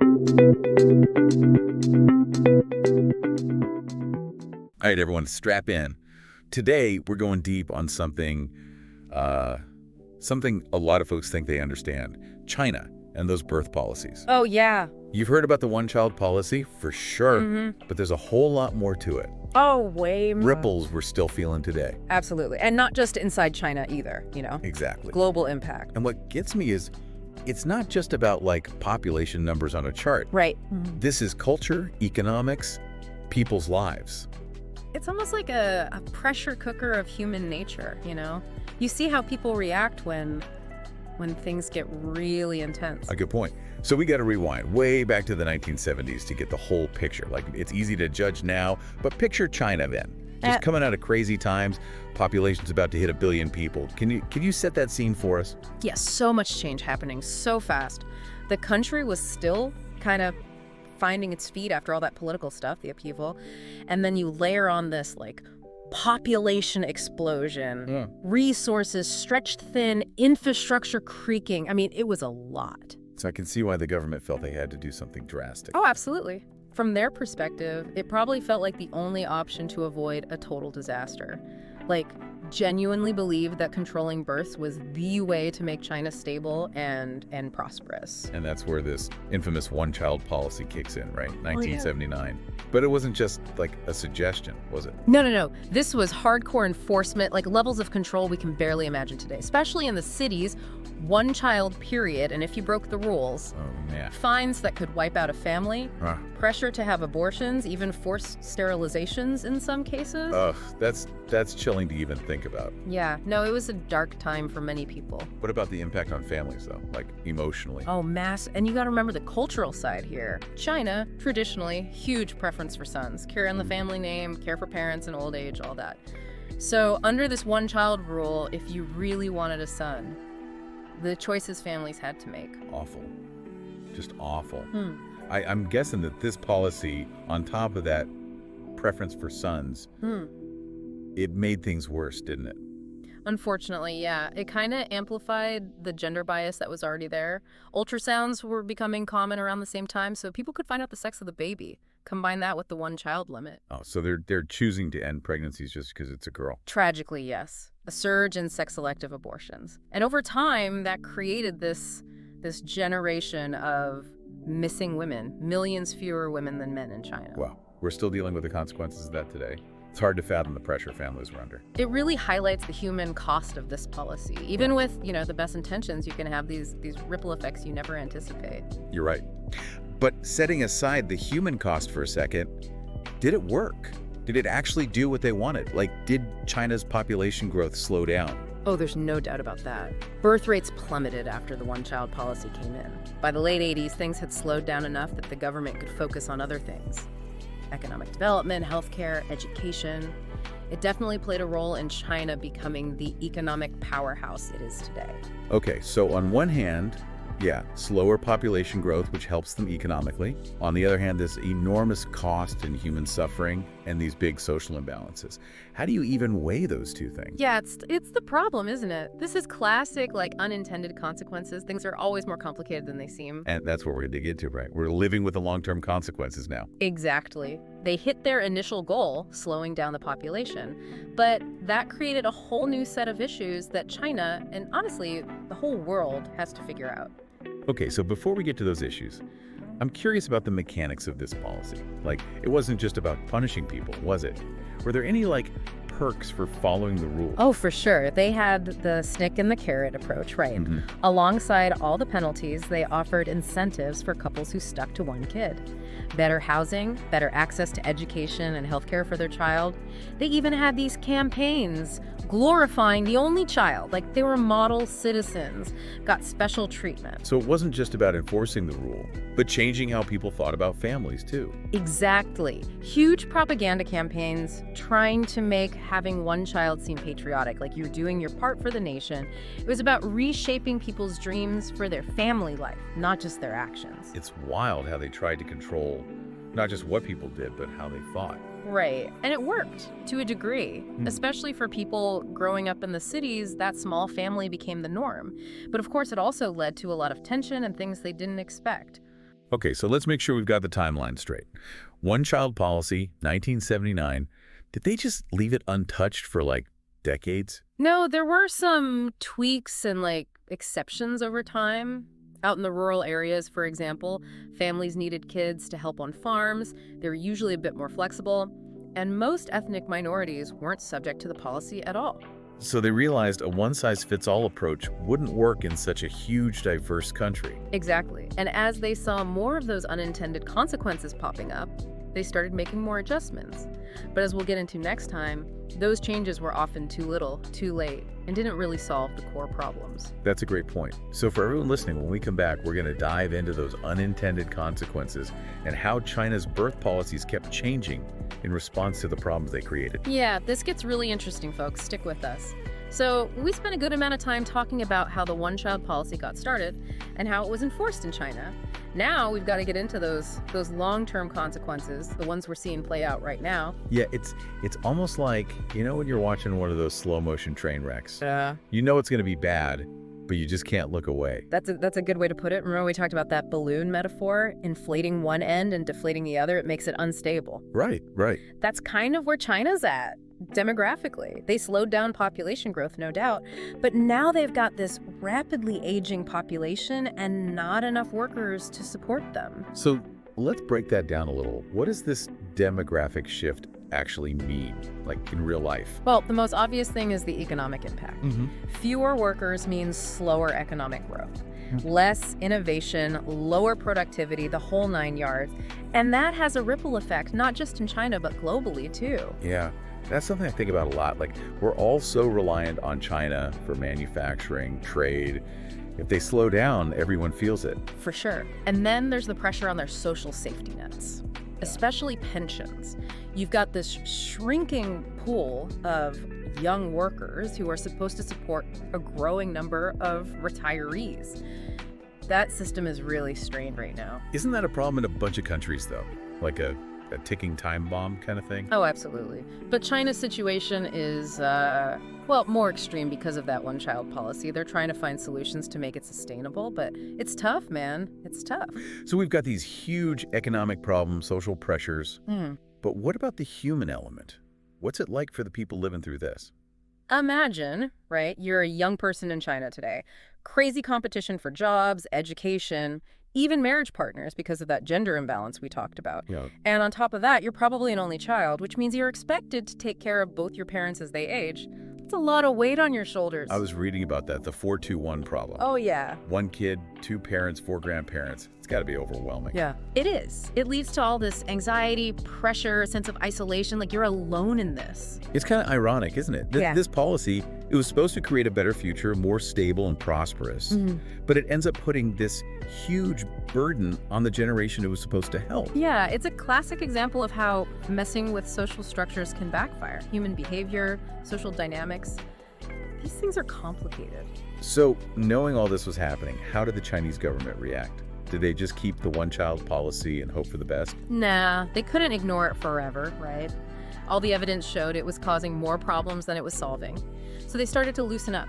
All right, everyone, strap in. Today, we're going deep on something a lot of folks think they understand: China and those birth policies. Oh, yeah. You've heard about the one-child policy, for sure, Mm-hmm. but there's a whole lot more to it. Oh, way more. Ripples we're still feeling today. Absolutely. And not just inside China either, Exactly. Global impact. And what gets me is it's not just about, like, population numbers on a chart. Right. This is culture, economics, people's lives. It's almost like a pressure cooker of human nature, You see how people react when things get really intense. A good point. So we got to rewind way back to the 1970s to get the whole picture. Like, it's easy to judge now, but picture China then. Just coming out of crazy times, population's about to hit 1 billion people. Can you set that scene for us? Yes, so much change happening so fast. The country was still kind of finding its feet after all that political stuff, the upheaval. And then you layer on this, population explosion, resources stretched thin, infrastructure creaking. I mean, it was a lot. So I can see why the government felt they had to do something drastic. Oh, absolutely. From their perspective, it probably felt like the only option to avoid a total disaster. Genuinely believed that controlling births was the way to make China stable and prosperous. And that's where this infamous one-child policy kicks in, right? 1979. But it wasn't just like a suggestion, was it? No. This was hardcore enforcement, levels of control we can barely imagine today, especially in the cities. One child, period, and if you broke the rules, fines that could wipe out a family, pressure to have abortions, even forced sterilizations in some cases. Ugh, that's chilling to even think about. Yeah, no, it was a dark time for many people. What about the impact on families, though, emotionally? Oh, and you got to remember the cultural side here. China, traditionally, huge preference for sons. Carry on the family name, care for parents in old age, all that. So under this one-child rule, if you really wanted a son, the choices families had to make. Awful. Just awful. I'm guessing that this policy, on top of that preference for sons, it made things worse, didn't it? Unfortunately, yeah. It kind of amplified the gender bias that was already there. Ultrasounds were becoming common around the same time, so people could find out the sex of the baby. Combine that with the one-child limit. Oh, so they're choosing to end pregnancies just because it's a girl. Tragically, yes. A surge in sex-selective abortions. And over time, that created this generation of missing women, millions fewer women than men in China. Wow. We're still dealing with the consequences of that today. It's hard to fathom the pressure families were under. It really highlights the human cost of this policy. Even with, the best intentions, you can have these ripple effects you never anticipate. You're right. But setting aside the human cost for a second, did it work? Did it actually do what they wanted? Did China's population growth slow down? Oh, there's no doubt about that. Birth rates plummeted after the one-child policy came in. By the late 80s, things had slowed down enough that the government could focus on other things. Economic development, healthcare, education. It definitely played a role in China becoming the economic powerhouse it is today. Okay, so on one hand, slower population growth, which helps them economically. On the other hand, this enormous cost in human suffering and these big social imbalances. How do you even weigh those two things? Yeah, it's the problem, isn't it? This is classic, unintended consequences. Things are always more complicated than they seem. And that's what we're going to dig into, right? We're living with the long-term consequences now. Exactly. They hit their initial goal, slowing down the population. But that created a whole new set of issues that China, and honestly, the whole world, has to figure out. Okay, so before we get to those issues, I'm curious about the mechanics of this policy. It wasn't just about punishing people, was it? Were there any, perks for following the rules? Oh, for sure. They had the stick and the carrot approach, right? Alongside all the penalties, they offered incentives for couples who stuck to one kid. Better housing, better access to education and healthcare for their child. They even had these campaigns glorifying the only child, they were model citizens, got special treatment. So it wasn't just about enforcing the rule, but changing how people thought about families, too. Exactly. Huge propaganda campaigns trying to make having one child seem patriotic, like you're doing your part for the nation. It was about reshaping people's dreams for their family life, not just their actions. It's wild how they tried to control not just what people did, but how they thought. Right. And it worked to a degree, especially for people growing up in the cities. That small family became the norm. But of course, it also led to a lot of tension and things they didn't expect. Okay, so let's make sure we've got the timeline straight. One-child policy, 1979. Did they just leave it untouched for, like, decades? No, there were some tweaks and exceptions over time. Out in the rural areas, for example, families needed kids to help on farms. They were usually a bit more flexible. And most ethnic minorities weren't subject to the policy at all. So they realized a one-size-fits-all approach wouldn't work in such a huge, diverse country. Exactly. And as they saw more of those unintended consequences popping up, they started making more adjustments. But as we'll get into next time, those changes were often too little, too late, and didn't really solve the core problems. That's a great point. So for everyone listening, when we come back, we're going to dive into those unintended consequences and how China's birth policies kept changing in response to the problems they created. Yeah, this gets really interesting, folks. Stick with us. So we spent a good amount of time talking about how the one-child policy got started and how it was enforced in China. Now we've got to get into those long-term consequences, the ones we're seeing play out right now. Yeah, it's almost like, when you're watching one of those slow-motion train wrecks. Yeah. You know it's going to be bad, but you just can't look away. That's a good way to put it. Remember we talked about that balloon metaphor? Inflating one end and deflating the other, it makes it unstable. Right. That's kind of where China's at. Demographically, they slowed down population growth, no doubt, but now they've got this rapidly aging population and not enough workers to support them. So let's break that down a little. What does this demographic shift actually mean, like in real life? Well, the most obvious thing is the economic impact. Fewer workers means slower economic growth, less innovation, lower productivity, the whole 9 yards. And that has a ripple effect, not just in China, but globally too. Yeah. That's something I think about a lot. Like, we're all so reliant on China for manufacturing, trade. If they slow down, everyone feels it. For sure. And then there's the pressure on their social safety nets, especially pensions. You've got this shrinking pool of young workers who are supposed to support a growing number of retirees. That system is really strained right now. Isn't that a problem in a bunch of countries, though? Like a ticking time bomb kind of thing? Oh, absolutely. But China's situation is, more extreme because of that one-child policy. They're trying to find solutions to make it sustainable, but it's tough, man. It's tough. So we've got these huge economic problems, social pressures. But what about the human element? What's it like for the people living through this? Imagine, right, you're a young person in China today. Crazy competition for jobs, education, even marriage partners because of that gender imbalance we talked about. Yeah. And on top of that, you're probably an only child, which means you're expected to take care of both your parents as they age. It's a lot of weight on your shoulders. I was reading about that, the 4-2-1 problem. Oh, yeah. 1 kid, 2 parents, 4 grandparents. It's got to be overwhelming. Yeah, it is. It leads to all this anxiety, pressure, sense of isolation, like you're alone in this. It's kind of ironic, isn't it? This policy, it was supposed to create a better future, more stable and prosperous. But it ends up putting this huge burden on the generation it was supposed to help. Yeah, it's a classic example of how messing with social structures can backfire. Human behavior, social dynamics, these things are complicated. So, knowing all this was happening, how did the Chinese government react? Did they just keep the one-child policy and hope for the best? Nah, they couldn't ignore it forever, right? All the evidence showed it was causing more problems than it was solving. So they started to loosen up.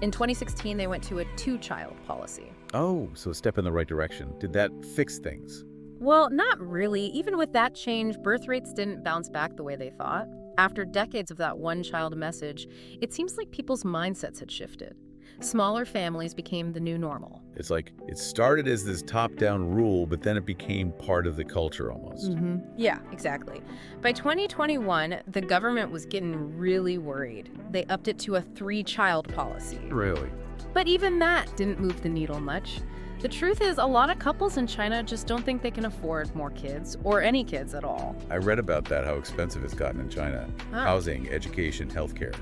In 2016, they went to a 2-child policy. Oh, so a step in the right direction. Did that fix things? Well, not really. Even with that change, birth rates didn't bounce back the way they thought. After decades of that one-child message, it seems like people's mindsets had shifted. Smaller families became the new normal. It's like it started as this top-down rule, but then it became part of the culture almost. Yeah, exactly. By 2021, the government was getting really worried. They upped it to a 3-child policy. Really? But even that didn't move the needle much. The truth is, a lot of couples in China just don't think they can afford more kids, or any kids at all. I read about that, how expensive it's gotten in China. Housing, education, healthcare,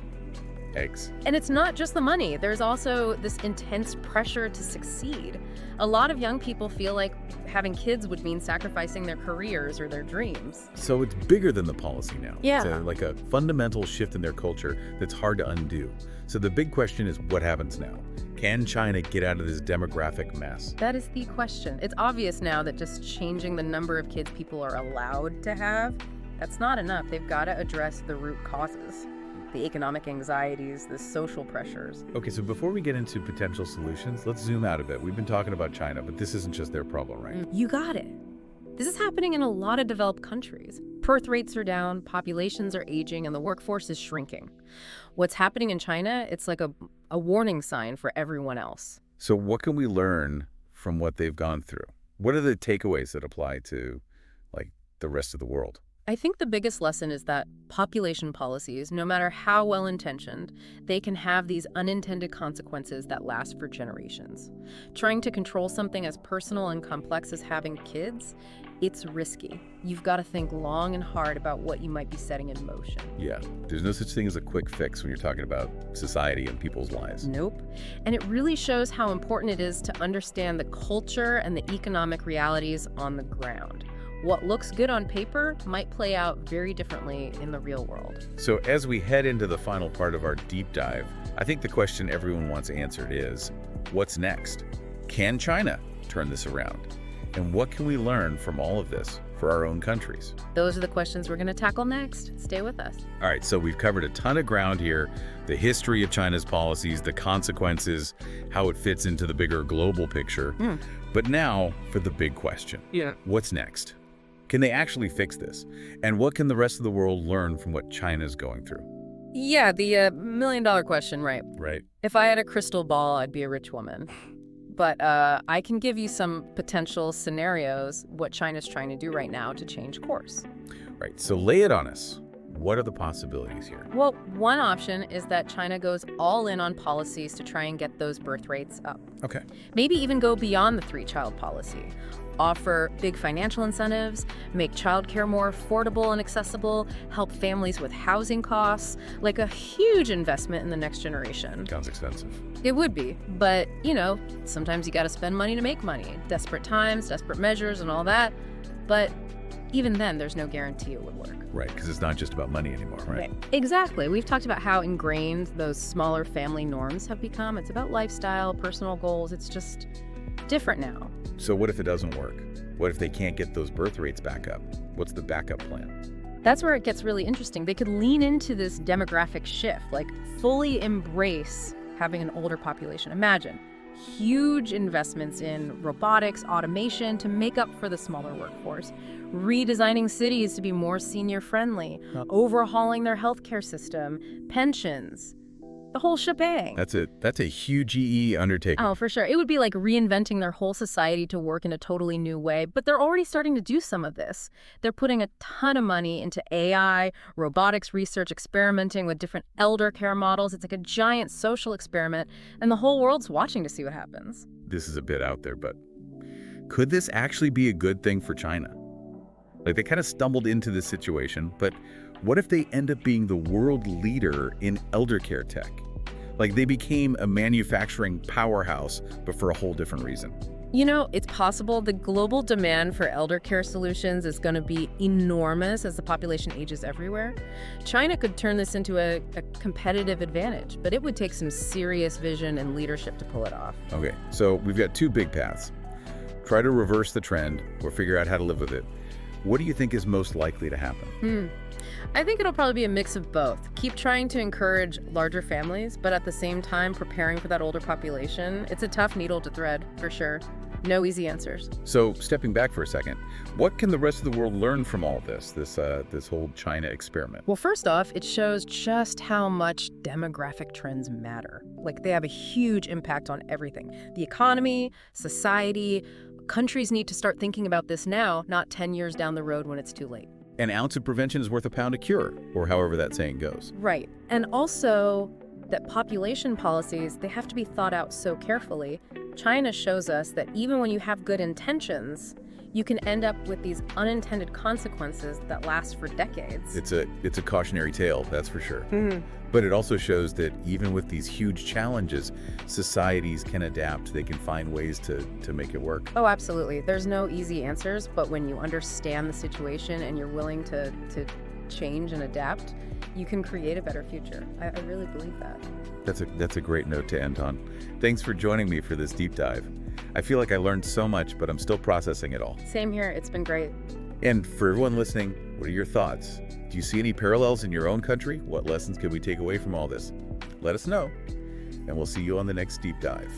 eggs. And it's not just the money. There's also this intense pressure to succeed. A lot of young people feel like having kids would mean sacrificing their careers or their dreams. So it's bigger than the policy now. Yeah. It's like a fundamental shift in their culture that's hard to undo. So the big question is, what happens now? Can China get out of this demographic mess? That is the question. It's obvious now that just changing the number of kids people are allowed to have, that's not enough. They've got to address the root causes. the economic anxieties, the social pressures. Okay, so before we get into potential solutions, let's zoom out a bit. We've been talking about China, but this isn't just their problem, right? You got it. This is happening in a lot of developed countries. Birth rates are down, populations are aging, and the workforce is shrinking. What's happening in China, it's like a warning sign for everyone else. So what can we learn from what they've gone through? What are the takeaways that apply to, like, the rest of the world? I think the biggest lesson is that population policies, no matter how well-intentioned, they can have these unintended consequences that last for generations. Trying to control something as personal and complex as having kids, it's risky. You've got to think long and hard about what you might be setting in motion. Yeah, there's no such thing as a quick fix when you're talking about society and people's lives. Nope. And it really shows how important it is to understand the culture and the economic realities on the ground. What looks good on paper might play out very differently in the real world. So as we head into the final part of our deep dive, I think the question everyone wants answered is, what's next? Can China turn this around? And what can we learn from all of this for our own countries? Those are the questions we're going to tackle next. Stay with us. All right, so we've covered a ton of ground here, the history of China's policies, the consequences, how it fits into the bigger global picture. But now for the big question. What's next? Can they actually fix this? And what can the rest of the world learn from what China's going through? Yeah, the million-dollar question, right? Right. If I had a crystal ball, I'd be a rich woman. But I can give you some potential scenarios, what China's trying to do right now to change course. Right, so lay it on us. What are the possibilities here? Well, one option is that China goes all in on policies to try and get those birth rates up. Okay. Maybe even go beyond the three-child policy. Offer big financial incentives, make childcare more affordable and accessible, help families with housing costs, like a huge investment in the next generation. Sounds expensive. It would be, but, you know, sometimes you got to spend money to make money. Desperate times, desperate measures, and all that. But even then, there's no guarantee it would work. Right, because it's not just about money anymore, right? Exactly. We've talked about how ingrained those smaller family norms have become. It's about lifestyle, personal goals. It's just different now. So what if it doesn't work? What if they can't get those birth rates back up? What's the backup plan? That's where it gets really interesting. They could lean into this demographic shift, like fully embrace having an older population. Imagine huge investments in robotics, automation to make up for the smaller workforce, redesigning cities to be more senior-friendly, overhauling their healthcare system, pensions, the whole shebang. That's a huge EE undertaking. Oh, for sure. It would be like reinventing their whole society to work in a totally new way. But they're already starting to do some of this. They're putting a ton of money into AI, robotics research, experimenting with different elder care models. It's like a giant social experiment, and the whole world's watching to see what happens. This is a bit out there, but could this actually be a good thing for China? Like, they kind of stumbled into this situation, but what if they end up being the world leader in elder care tech? Like, they became a manufacturing powerhouse, but for a whole different reason. You know, it's possible the global demand for elder care solutions is going to be enormous as the population ages everywhere. China could turn this into a competitive advantage, but it would take some serious vision and leadership to pull it off. Okay, so we've got two big paths. Try to reverse the trend or figure out how to live with it. What do you think is most likely to happen? I think it'll probably be a mix of both. Keep trying to encourage larger families, but at the same time preparing for that older population. It's a tough needle to thread, for sure. No easy answers. So, stepping back for a second, what can the rest of the world learn from all this whole China experiment? Well, first off, it shows just how much demographic trends matter. Like, they have a huge impact on everything. The economy, society. Countries need to start thinking about this now, not 10 years down the road when it's too late. An ounce of prevention is worth a pound of cure, or however that saying goes. Right. And also that population policies, they have to be thought out so carefully. China shows us that even when you have good intentions, you can end up with these unintended consequences that last for decades. It's a cautionary tale, that's for sure. But it also shows that even with these huge challenges, societies can adapt. They can find ways to make it work. Oh, absolutely. There's no easy answers, but when you understand the situation and you're willing to change and adapt, you can create a better future. I really believe that. That's a great note to end on. Thanks for joining me for this deep dive. I feel like I learned so much, but I'm still processing it all. Same here. It's been great. And for everyone listening, What are your thoughts? Do you see any parallels in your own country? What lessons can we take away from all this? Let us know, and we'll see you on the next deep dive.